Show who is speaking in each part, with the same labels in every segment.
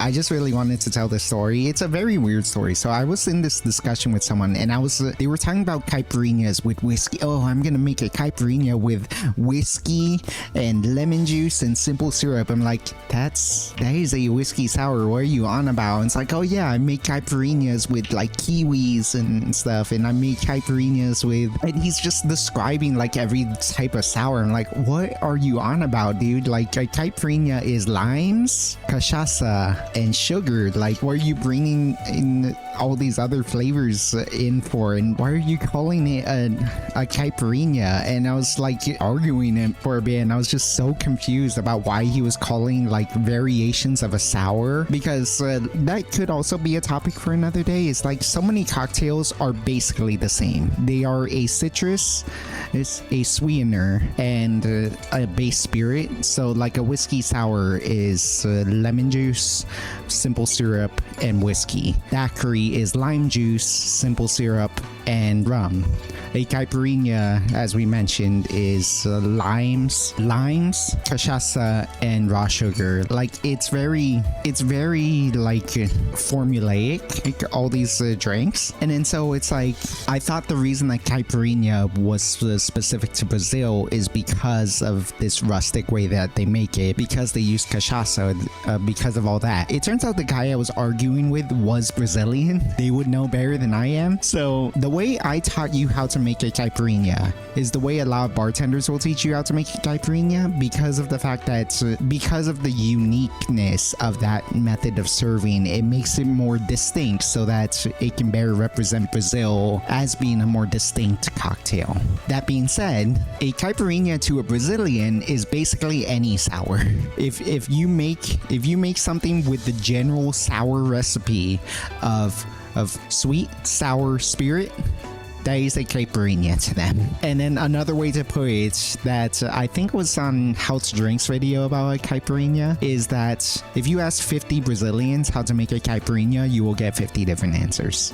Speaker 1: I just really wanted to tell this story. It's a very weird story. So I was in this discussion with someone, and they were talking about caipirinhas with whiskey. Oh, I'm gonna make a caipirinha with whiskey and lemon juice and simple syrup. I'm like, that is a whiskey sour. What are you on about? And it's like, oh yeah, I make caipirinhas with like kiwis and stuff, and I make caipirinhas with. And he's just describing like every type of sour. I'm like, what are you on about, dude? Like a caipirinha is limes, cachaça, and sugar. Like, what are you bringing in all these other flavors in for, and why are you calling it a caipirinha? And I was like arguing it for a bit, and I was just so confused about why he was calling like variations of a sour, because that could also be a topic for another day. It's like so many cocktails are basically the same. They are a citrus, it's a sweetener, and a base spirit. So like a whiskey sour is lemon juice, simple syrup, and whiskey. Daiquiri is lime juice, simple syrup, and rum. A caipirinha, as we mentioned, is limes, cachaça, and raw sugar. Like it's very like formulaic, like all these drinks. And then so it's like, I thought the reason that caipirinha was specific to Brazil is because of this rustic way that they make it, because they use cachaça, because of all that. It turns out the guy I was arguing with was Brazilian. They would know better than I am. So the way I taught you how to make a caipirinha is the way a lot of bartenders will teach you how to make a caipirinha, because of the fact that because of the uniqueness of that method of serving, it makes it more distinct so that it can better represent Brazil as being a more distinct cocktail. That being said, a caipirinha to a Brazilian is basically any sour. If you make something with the general sour recipe of sweet sour spirit, that is a caipirinha to them. And then another way to put it that I think was on How to Drinks video about a caipirinha is that if you ask 50 Brazilians how to make a caipirinha, you will get 50 different answers.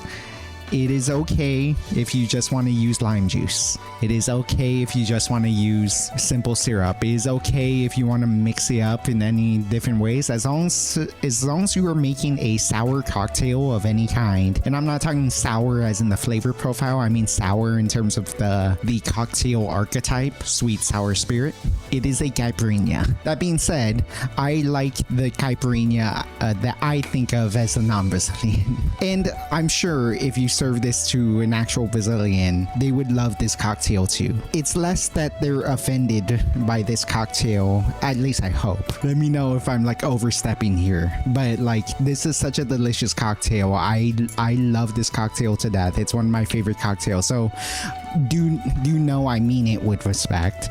Speaker 1: It is okay if you just want to use lime juice. It is okay if you just want to use simple syrup. It is okay if you want to mix it up in any different ways, as long as you are making a sour cocktail of any kind. And I'm not talking sour as in the flavor profile, I mean sour in terms of the cocktail archetype, sweet sour spirit. It is a caipirinha. That being said, I like the caipirinha that I think of as a non-Brazilian. And I'm sure if you serve this to an actual Brazilian, they would love this cocktail too. It's less that they're offended by this cocktail, at least I hope. Let me know if I'm like overstepping here, but like this is such a delicious cocktail. I love this cocktail to death. It's one of my favorite cocktails. So do know I mean it with respect.